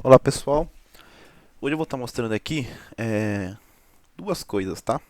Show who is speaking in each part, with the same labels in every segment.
Speaker 1: Olá pessoal, hoje eu vou estar mostrando aqui duas coisas, tá?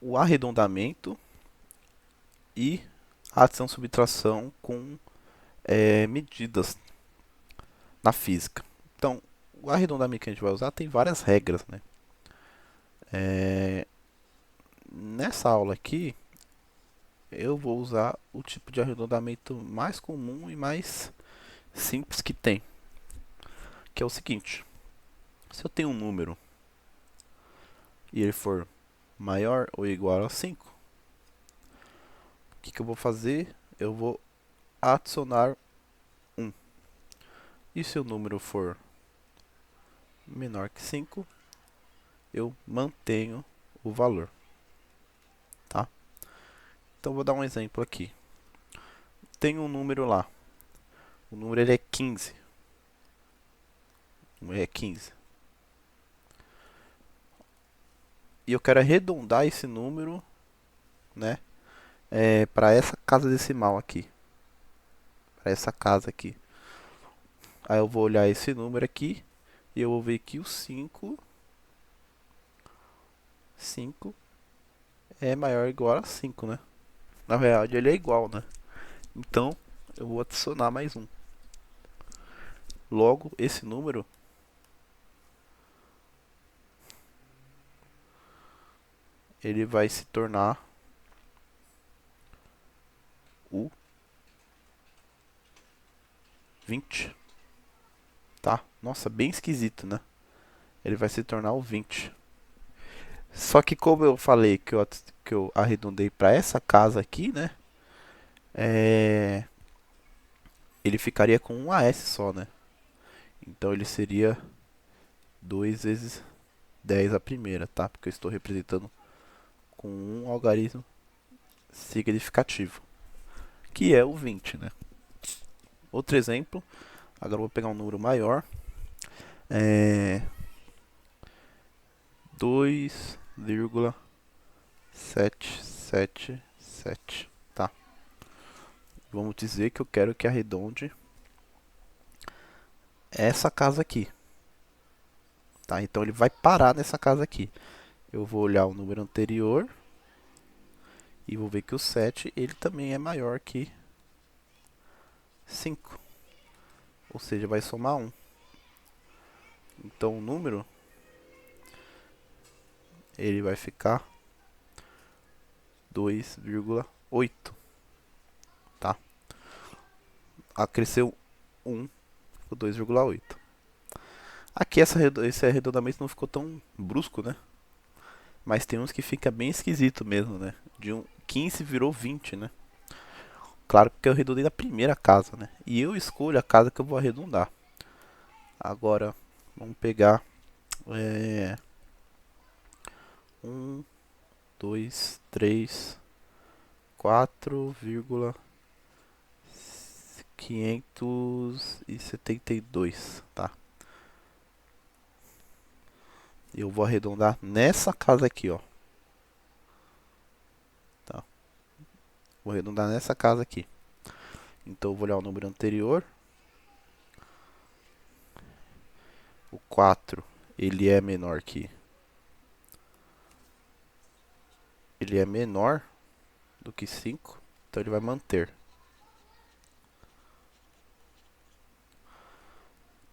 Speaker 1: O arredondamento e a adição e subtração com medidas na física. Então, o arredondamento que a gente vai usar tem várias regras, né? É, Nessa aula aqui, eu vou usar o tipo de arredondamento mais comum e mais simples que tem, que é o seguinte: se eu tenho um número e ele for maior ou igual a 5, o que eu vou fazer? Eu vou adicionar 1. E se o número for menor que 5, eu mantenho o valor, tá? Então vou dar um exemplo aqui. Tem um número lá. O número ele é 15. O número é 15. E eu quero arredondar esse número, né, para essa casa decimal aqui, para essa casa aqui. Aí eu vou olhar esse número aqui e eu vou ver que o 5 é maior ou igual a 5, né? Na verdade ele é igual, né? Então eu vou adicionar mais um. Logo, esse número ele vai se tornar o 20, tá? Nossa, bem esquisito, né? Ele vai se tornar o 20. Só que como eu falei que eu arredondei para essa casa aqui, né? É, ele ficaria com um AS só, né? Então ele seria 2 vezes 10 a primeira, tá? Porque eu estou representando com um algarismo significativo, que é o 20, né? Outro exemplo, agora eu vou pegar um número maior, é 2,777, tá? Vamos dizer que eu quero que arredonde essa casa aqui, tá? Então ele vai parar nessa casa aqui. Eu vou olhar o número anterior e vou ver que o 7 ele também é maior que 5, ou seja, vai somar 1. Então o número ele vai ficar 2,8, tá? Cresceu 1, ficou 2,8. Aqui esse arredondamento não ficou tão brusco, né? Mas tem uns que fica bem esquisito mesmo, né? De 15 virou 20, né? Claro porque eu arredondei na primeira casa, né? E eu escolho a casa que eu vou arredondar. Agora, vamos pegar é, 1, 2, 3, 4,572, tá? Eu vou arredondar nessa casa aqui, ó. Tá? Vou arredondar nessa casa aqui. Então eu vou olhar o número anterior. O 4, ele é menor que... Ele é menor do que 5, então ele vai manter.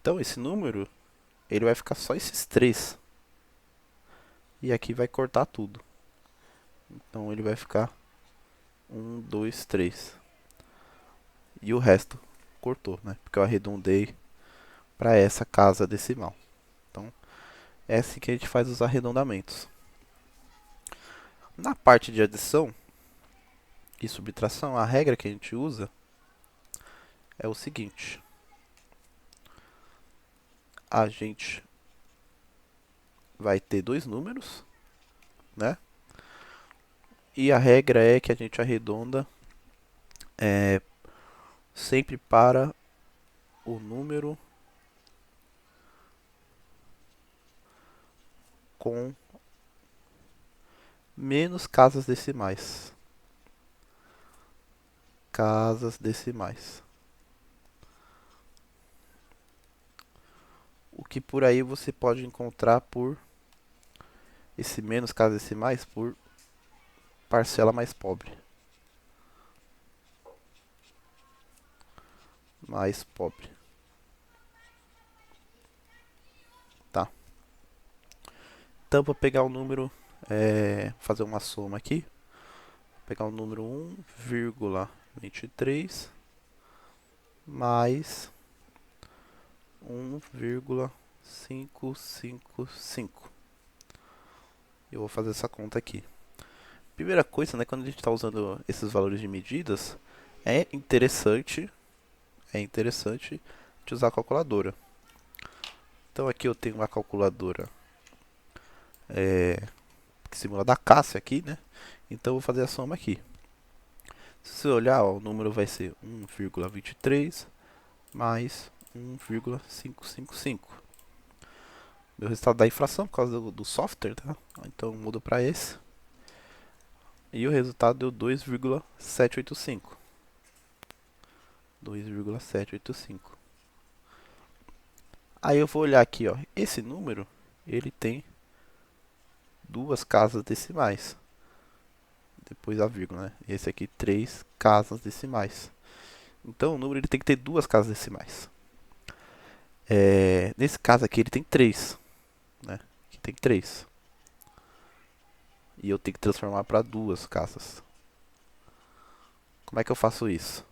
Speaker 1: Então esse número, ele vai ficar só esses 3. E aqui vai cortar tudo. Então ele vai ficar 1, 2, 3. E o resto cortou, né? Porque eu arredondei para essa casa decimal. Então é assim que a gente faz os arredondamentos. Na parte de adição e subtração, a regra que a gente usa é o seguinte: a gente vai ter dois números, né? E a regra é que a gente arredonda é, sempre para o número com menos casas decimais. Casas decimais. que por aí você pode encontrar por esse menos casas decimais por parcela mais pobre. Mais pobre. Tá. Então, para pegar o número, fazer uma soma aqui. Pegar o número 1,23 mais 1,555. Eu vou fazer essa conta aqui. Primeira coisa, né, quando a gente está usando esses valores de medidas, é interessante de usar a calculadora. Então aqui eu tenho uma calculadora que simula da Cássia aqui, né? Então eu vou fazer a soma aqui. Se você olhar, ó, o número vai ser 1,23 mais 1,555. Meu resultado da inflação por causa do software, tá? Então eu mudo para esse. E o resultado deu 2,785. 2,785. Aí eu vou olhar aqui, ó. Esse número, ele tem duas casas decimais. Depois a vírgula, né? Esse aqui, 3 casas decimais. Então o número ele tem que ter duas casas decimais. Nesse caso aqui ele tem 3, né? Aqui tem 3. E eu tenho que transformar para duas casas. Como é que eu faço isso?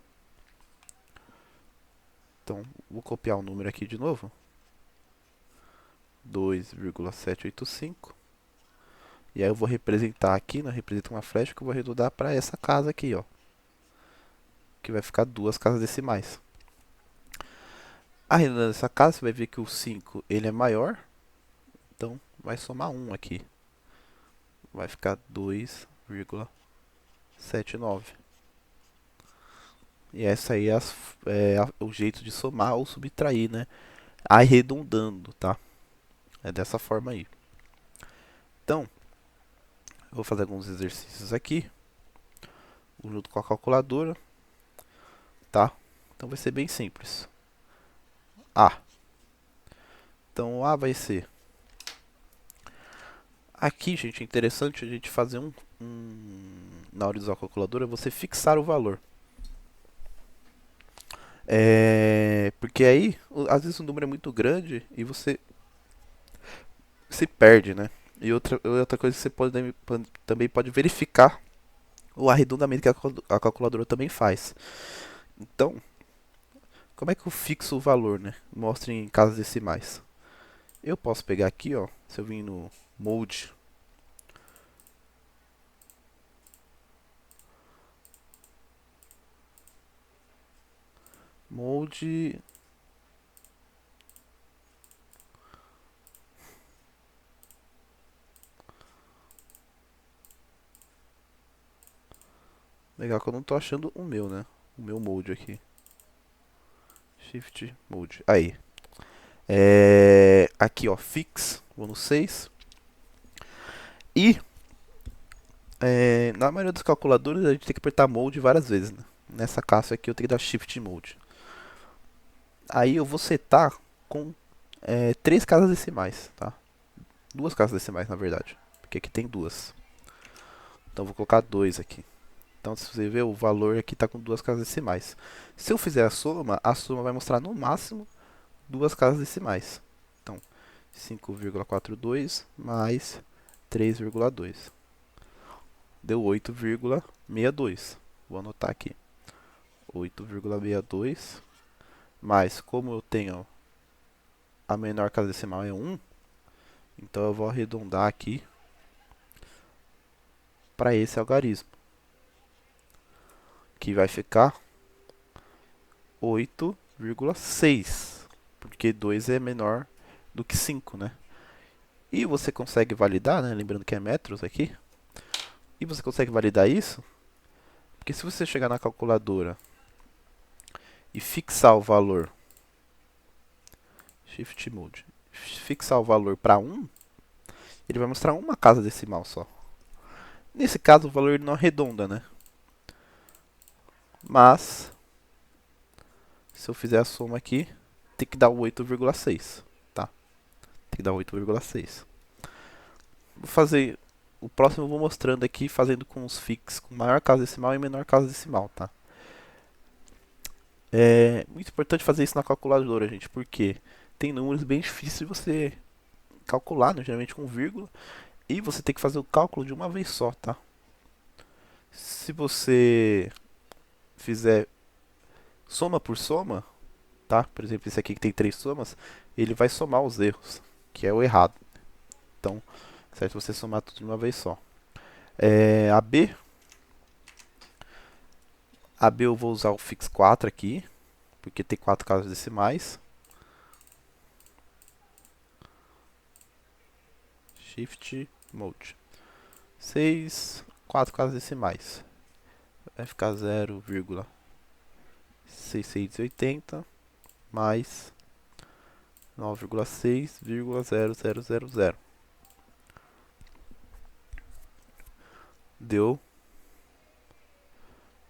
Speaker 1: Então, vou copiar o número aqui de novo. 2,785. E aí eu vou representar aqui, né? Representa uma flecha que eu vou arredondar para essa casa aqui, ó. Que vai ficar duas casas decimais. Arredondando essa casa, você vai ver que o 5 ele é maior. Então, vai somar 1 aqui. Vai ficar 2,79. E essa aí é o jeito de somar ou subtrair, né? Arredondando, tá? É dessa forma aí. Então, eu vou fazer alguns exercícios aqui, junto com a calculadora, tá? Então vai ser bem simples. A. Então o A vai ser... Aqui, gente, é interessante a gente fazer na hora de usar a calculadora, você fixar o valor. Porque aí, às vezes o número é muito grande e você se perde, né? E outra coisa que você também pode verificar o arredondamento que a calculadora também faz. Então, como é que eu fixo o valor, né? Mostre em casas decimais. Eu posso pegar aqui, ó, se eu vim no Mode, Mode, legal que eu não tô achando o meu, né? O meu Mode aqui. Shift Mode. Aí. Aqui, ó, Fix, vou no 6. E na maioria dos calculadores a gente tem que apertar Mode várias vezes, né? Nessa caixa aqui eu tenho que dar Shift Mode. Aí eu vou setar com 3 casas decimais, tá? Duas casas decimais, na verdade. Porque aqui tem duas. Então eu vou colocar 2 aqui. Então se você ver, o valor aqui está com duas casas decimais. Se eu fizer a soma vai mostrar no máximo duas casas decimais. Então, 5,42 mais 3,2. Deu 8,62. Vou anotar aqui. 8,62 mais, como eu tenho a menor casa decimal é 1, então eu vou arredondar aqui para esse algarismo, que vai ficar 8,6, porque 2 é menor do que 5, né? E você consegue validar, né? Lembrando que é metros aqui. E você consegue validar isso, porque se você chegar na calculadora e fixar o valor, Shift Mode, fixar o valor para 1, ele vai mostrar uma casa decimal só. Nesse caso o valor ele não arredonda, né? Mas se eu fizer a soma aqui, tem que dar o 8,6, tá? que dá 8,6. Vou fazer o próximo, eu vou mostrando aqui, fazendo com os fix com maior casa decimal e menor casa decimal, tá? É muito importante fazer isso na calculadora, gente, porque tem números bem difíceis de você calcular, né, geralmente com vírgula, e você tem que fazer o cálculo de uma vez só, tá? Se você fizer soma por soma, tá? Por exemplo, esse aqui que tem 3 somas, ele vai somar os erros, que é o errado. Então, certo você somar tudo de uma vez só. A B eu vou usar o fix 4 aqui, porque tem 4 casas decimais. Shift Mode. 6, 4 casas decimais. Vai ficar 0,680 mais 9,6,0000. Deu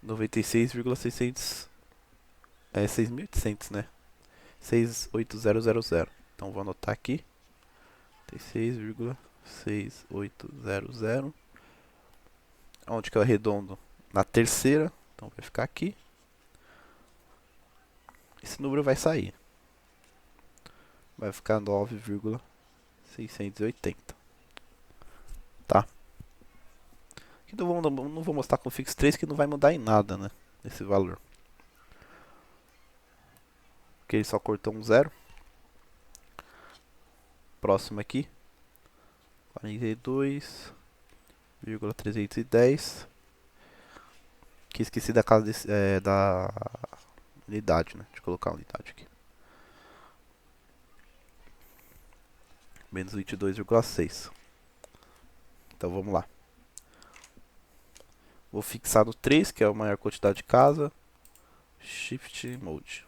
Speaker 1: 96,600. 6.800, né? 68000. Então vou anotar aqui. 96,6800. Onde que eu arredondo? Na terceira. Então vai ficar aqui. Esse número vai sair. Vai ficar 9,680. Tá? Aqui não vou mostrar com o fix 3 que não vai mudar em nada, né? Esse valor. Porque ele só cortou um zero. Próximo aqui. 42,310. Que esqueci da casa da unidade, né? Deixa eu colocar a unidade aqui. Menos 22,6. Então vamos lá. Vou fixar no 3, que é a maior quantidade de casa. Shift Mode.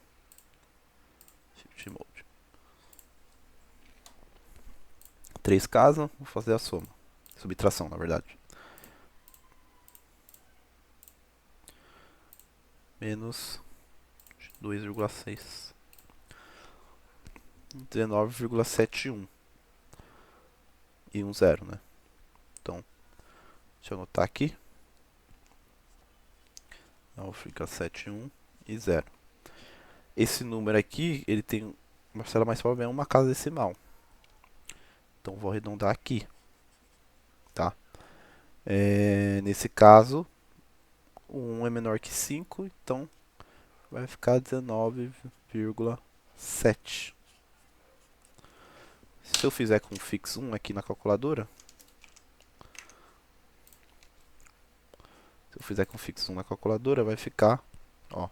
Speaker 1: Shift Mode. 3 casas, vou fazer a soma. Subtração, na verdade. Menos 2,6. 19,71. E um zero, né? Então, deixa eu anotar aqui. 9,71 e 0. Esse número aqui, ele tem uma parcela mais pobre, é uma casa decimal. Então vou arredondar aqui, tá? Nesse caso, o 1 é menor que 5, então vai ficar 19,7. Se eu fizer com fix 1 aqui na calculadora, vai ficar, ó,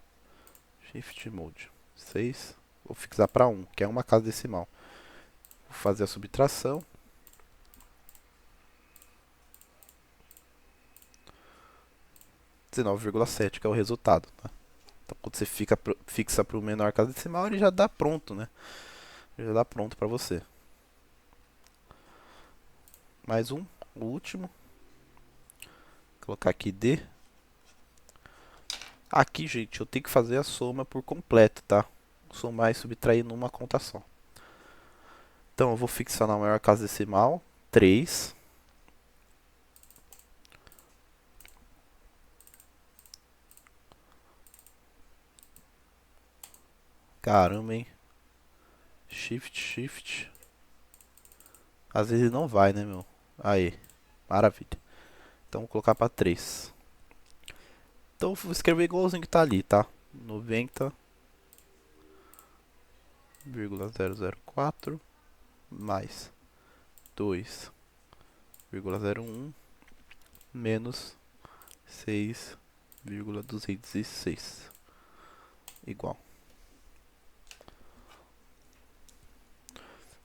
Speaker 1: Shift Mode 6, vou fixar para 1, que é uma casa decimal. Vou fazer a subtração. 19,7, que é o resultado, tá? Então quando você fixa para o menor casa decimal, ele já dá pronto, né? Ele já dá pronto para você. Mais um, o último. Vou colocar aqui D. Aqui, gente, eu tenho que fazer a soma por completo, tá? Somar e subtrair numa conta só. Então eu vou fixar na maior casa decimal, 3. Caramba, hein? Shift. Às vezes não vai, né, meu? Aí, maravilha. Então vou colocar para 3. Então vou escrever igualzinho que tá ali, tá? 90,004 mais 2,01 menos 6,206 igual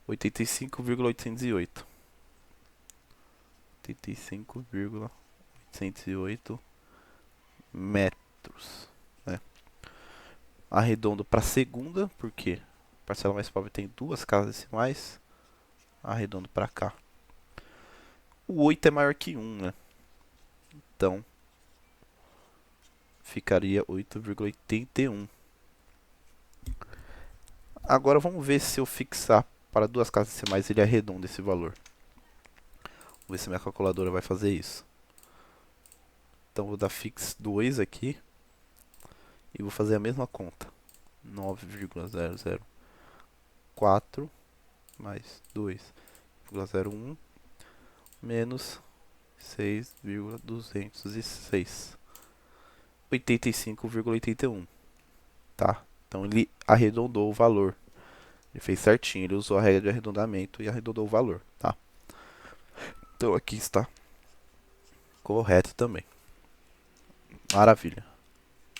Speaker 1: 85,808. 85,808 metros, né? Arredondo para segunda, porque a parcela mais pobre tem 2 casas decimais. Arredondo para cá. O 8 é maior que 1, né? Então ficaria 8,81. Agora vamos ver se eu fixar para duas casas decimais ele arredonda esse valor. Vou ver se minha calculadora vai fazer isso. Então vou dar fix 2 aqui e vou fazer a mesma conta. 9,004 mais 2,01 menos 6,206. 85,81, tá? Então ele arredondou o valor. Ele fez certinho, ele usou a regra de arredondamento e arredondou o valor, tá? Então aqui está correto também. Maravilha.